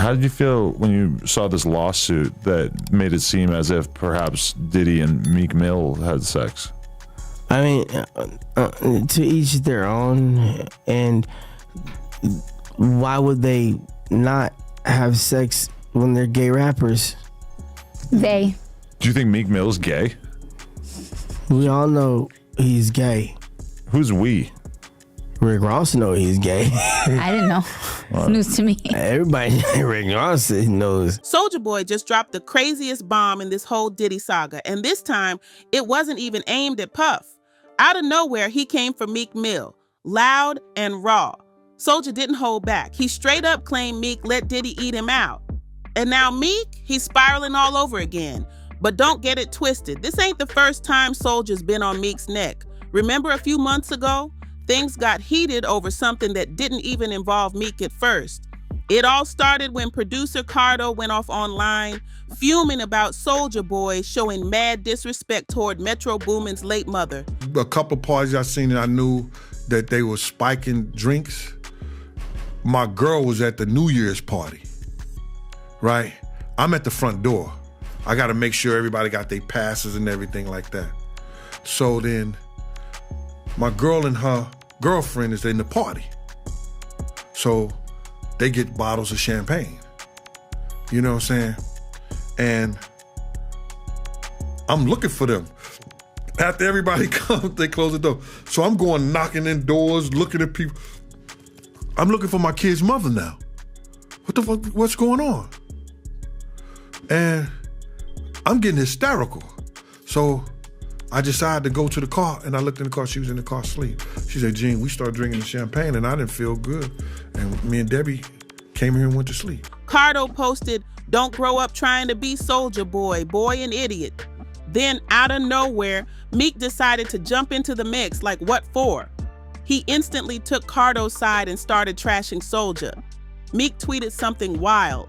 How did you feel when you saw this lawsuit that made it seem as if perhaps Diddy and Meek Mill had sex? I mean, to each their own, and why would they not have sex when they're gay rappers? They. Do you think Meek Mill's gay? We all know he's gay. Who's we? Rick Ross knows he's gay. I didn't know. It's news to me. Everybody, Rick Ross knows. Soulja Boy just dropped the craziest bomb in this whole Diddy saga, and this time, it wasn't even aimed at Puff. Out of nowhere, he came for Meek Mill, loud and raw. Soulja didn't hold back. He straight up claimed Meek let Diddy eat him out. And now Meek, he's spiraling all over again. But don't get it twisted. This ain't the first time Soulja's been on Meek's neck. Remember a few months ago? Things got heated over something that didn't even involve Meek at first. It all started when producer Cardo went off online, fuming about Soulja Boy showing mad disrespect toward Metro Boomin's late mother. A couple parties I seen, and I knew that they were spiking drinks. My girl was at the New Year's party, right? I'm at the front door. I gotta make sure everybody got their passes and everything like that. So then, my girl and her girlfriend is in the party. So they get bottles of champagne. You know what I'm saying? And I'm looking for them. After everybody comes, they close the door. So I'm going knocking in doors, looking at people. I'm looking for my kid's mother now. What the fuck, what's going on? And I'm getting hysterical. So I decided to go to the car, and I looked in the car. She was in the car asleep. She said, Gene, we started drinking the champagne, and I didn't feel good. And me and Debbie came here and went to sleep. Cardo posted, "Don't grow up trying to be Soulja Boy, boy an idiot." Then out of nowhere, Meek decided to jump into the mix like what for? He instantly took Cardo's side and started trashing Soulja. Meek tweeted something wild.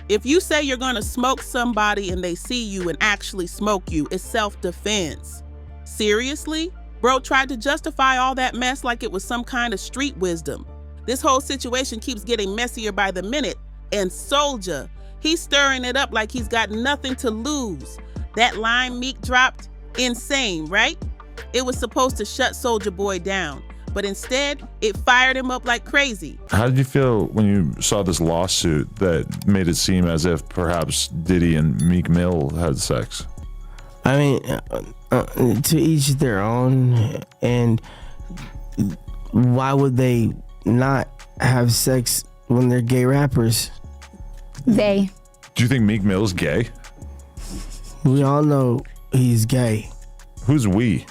"If you say you're gonna smoke somebody and they see you and actually smoke you, it's self-defense." Seriously? Bro tried to justify all that mess like it was some kind of street wisdom. This whole situation keeps getting messier by the minute, and Soulja, he's stirring it up like he's got nothing to lose. That line Meek dropped, insane, right? It was supposed to shut Soulja Boy down, but instead, it fired him up like crazy. How did you feel when you saw this lawsuit that made it seem as if perhaps Diddy and Meek Mill had sex? I mean, to each their own, and why would they not have sex when they're gay rappers? They. Do you think Meek Mill's gay? We all know he's gay. Who's we?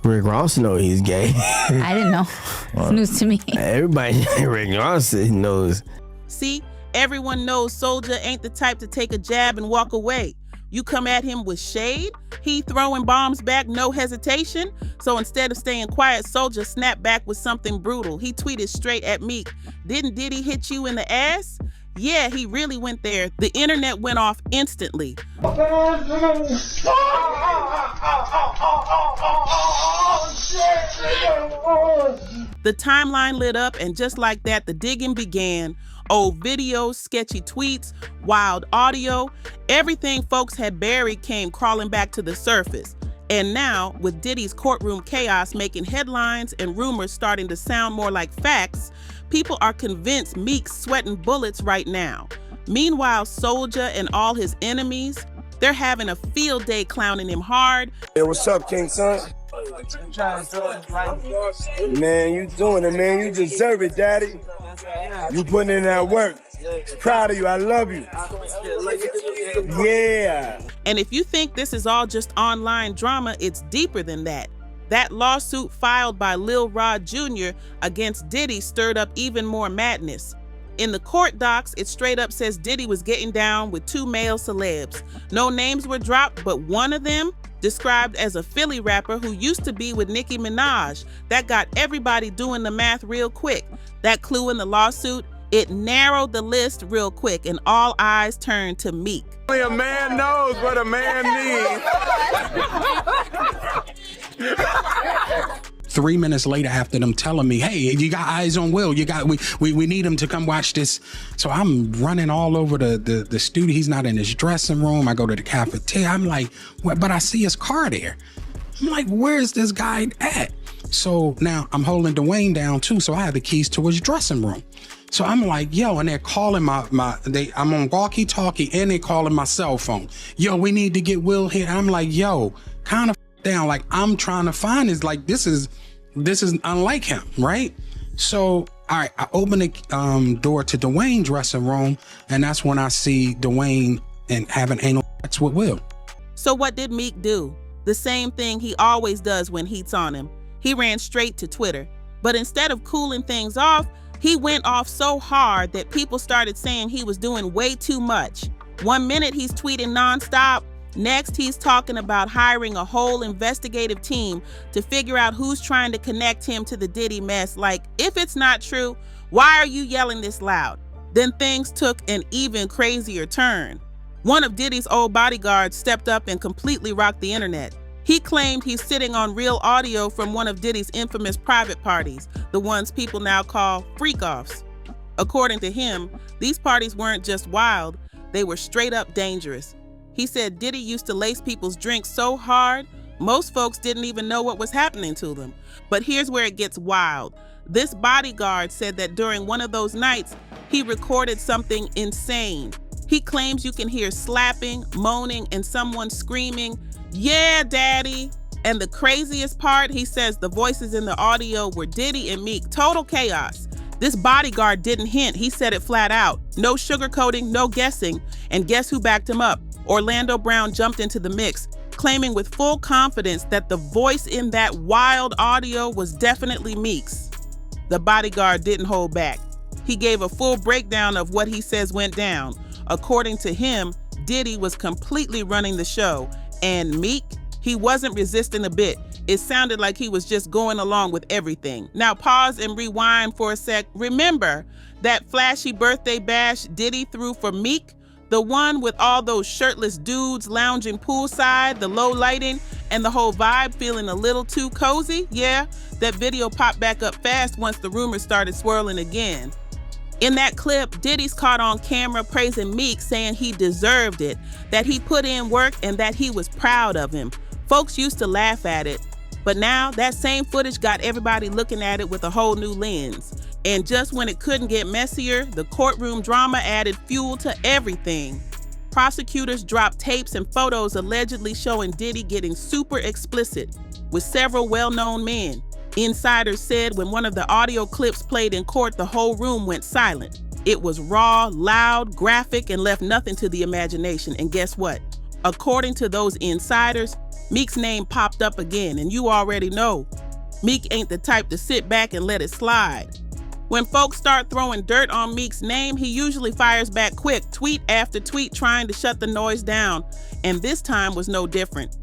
Rick Ross knows he's gay. I didn't know. It's news to me. Everybody, Rick Ross knows. See, everyone knows Soulja ain't the type to take a jab and walk away. You come at him with shade, he throwing bombs back, no hesitation. So instead of staying quiet, Soulja snapped back with something brutal. He tweeted straight at Meek, "Didn't Diddy hit you in the ass?" Yeah, he really went there. The internet went off instantly. The timeline lit up, and just like that, the digging began. Old videos, sketchy tweets, wild audio, everything folks had buried came crawling back to the surface. And now, with Diddy's courtroom chaos making headlines and rumors starting to sound more like facts, people are convinced Meek's sweating bullets right now. Meanwhile, Soulja and all his enemies, they're having a field day clowning him hard. Hey, what's up, King Son? Man, you doing it, man. You deserve it, Daddy. You putting in that work. Proud of you. I love you. Yeah. And if you think this is all just online drama, it's deeper than that. That lawsuit filed by Lil Rod Jr. against Diddy stirred up even more madness. In the court docs, it straight up says Diddy was getting down with 2 male celebs. No names were dropped, but one of them, described as a Philly rapper who used to be with Nicki Minaj, that got everybody doing the math real quick. That clue in the lawsuit, it narrowed the list real quick, and all eyes turned to Meek. Only a man knows what a man needs. 3 minutes later, after them telling me, hey, you got eyes on Will, we need him to come watch this. So I'm running all over the studio. He's not in his dressing room. I go to the cafeteria. I'm like, what? But I see his car there. I'm like, where's this guy at? So now I'm holding Dwayne down too. So I have the keys to his dressing room. So I'm like, yo, and they're calling I'm on walkie-talkie and they're calling my cell phone. Yo, we need to get Will here. I'm like, yo, kind of down. Like, I'm trying to find this. Like, this is unlike him, right? So, all right, I open the door to Dwayne's dressing room, and that's when I see Dwayne and having anal sex with Will. So what did Meek do? The same thing he always does when heat's on him. He ran straight to Twitter. But instead of cooling things off, he went off so hard that people started saying he was doing way too much. 1 minute he's tweeting nonstop. Next, he's talking about hiring a whole investigative team to figure out who's trying to connect him to the Diddy mess. Like, if it's not true, why are you yelling this loud? Then things took an even crazier turn. One of Diddy's old bodyguards stepped up and completely rocked the internet. He claimed he's sitting on real audio from one of Diddy's infamous private parties, the ones people now call freak-offs. According to him, these parties weren't just wild, they were straight up dangerous. He said Diddy used to lace people's drinks so hard, most folks didn't even know what was happening to them. But here's where it gets wild. This bodyguard said that during one of those nights, he recorded something insane. He claims you can hear slapping, moaning, and someone screaming, "Yeah, daddy." And the craziest part, he says the voices in the audio were Diddy and Meek. Total chaos. This bodyguard didn't hint, he said it flat out. No sugarcoating, no guessing. And guess who backed him up? Orlando Brown jumped into the mix, claiming with full confidence that the voice in that wild audio was definitely Meek's. The bodyguard didn't hold back. He gave a full breakdown of what he says went down. According to him, Diddy was completely running the show, and Meek, he wasn't resisting a bit. It sounded like he was just going along with everything. Now pause and rewind for a sec. Remember that flashy birthday bash Diddy threw for Meek? The one with all those shirtless dudes lounging poolside, the low lighting, and the whole vibe feeling a little too cozy? Yeah, that video popped back up fast once the rumors started swirling again. In that clip, Diddy's caught on camera praising Meek, saying he deserved it, that he put in work, and that he was proud of him. Folks used to laugh at it, but now that same footage got everybody looking at it with a whole new lens. And just when it couldn't get messier, the courtroom drama added fuel to everything. Prosecutors dropped tapes and photos allegedly showing Diddy getting super explicit with several well-known men. Insiders said when one of the audio clips played in court, the whole room went silent. It was raw, loud, graphic, and left nothing to the imagination. And guess what? According to those insiders, Meek's name popped up again, and you already know, Meek ain't the type to sit back and let it slide. When folks start throwing dirt on Meek's name, he usually fires back quick, tweet after tweet, trying to shut the noise down, and this time was no different.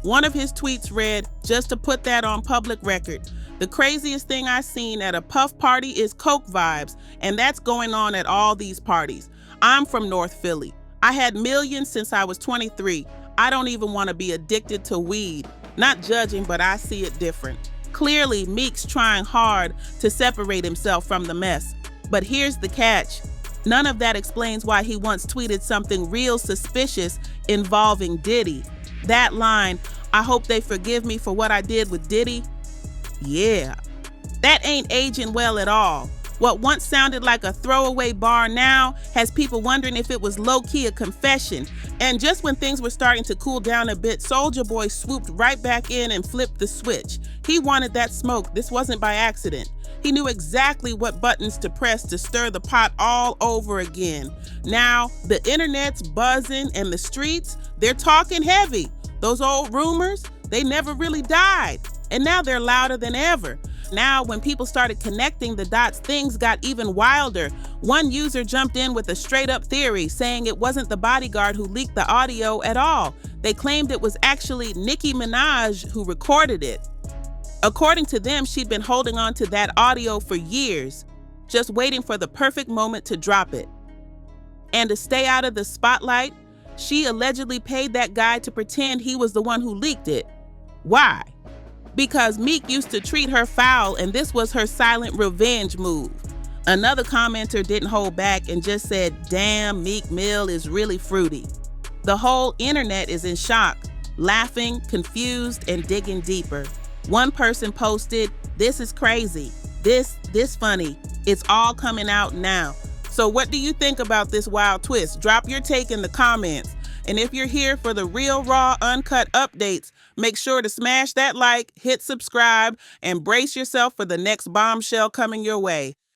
One of his tweets read, "Just to put that on public record, the craziest thing I seen at a puff party is coke vibes, and that's going on at all these parties. I'm from North Philly. I had millions since I was 23. I don't even want to be addicted to weed. Not judging, but I see it different." Clearly, Meek's trying hard to separate himself from the mess. But here's the catch. None of that explains why he once tweeted something real suspicious involving Diddy. That line, "I hope they forgive me for what I did with Diddy." Yeah, that ain't aging well at all. What once sounded like a throwaway bar now has people wondering if it was low-key a confession. And just when things were starting to cool down a bit, Soulja Boy swooped right back in and flipped the switch. He wanted that smoke. This wasn't by accident. He knew exactly what buttons to press to stir the pot all over again. Now, the internet's buzzing and the streets, they're talking heavy. Those old rumors, they never really died. And now they're louder than ever. Now, when people started connecting the dots, things got even wilder. One user jumped in with a straight-up theory, saying it wasn't the bodyguard who leaked the audio at all. They claimed it was actually Nicki Minaj who recorded it. According to them, she'd been holding on to that audio for years, just waiting for the perfect moment to drop it. And to stay out of the spotlight, she allegedly paid that guy to pretend he was the one who leaked it. Why? because Meek used to treat her foul and this was her silent revenge move. Another commenter didn't hold back and just said, damn, Meek Mill is really fruity. The whole internet is in shock, laughing, confused, and digging deeper. One person posted, this is crazy. This funny. It's all coming out now. So what do you think about this wild twist? Drop your take in the comments. And if you're here for the real, raw, uncut updates, make sure to smash that like, hit subscribe, and brace yourself for the next bombshell coming your way.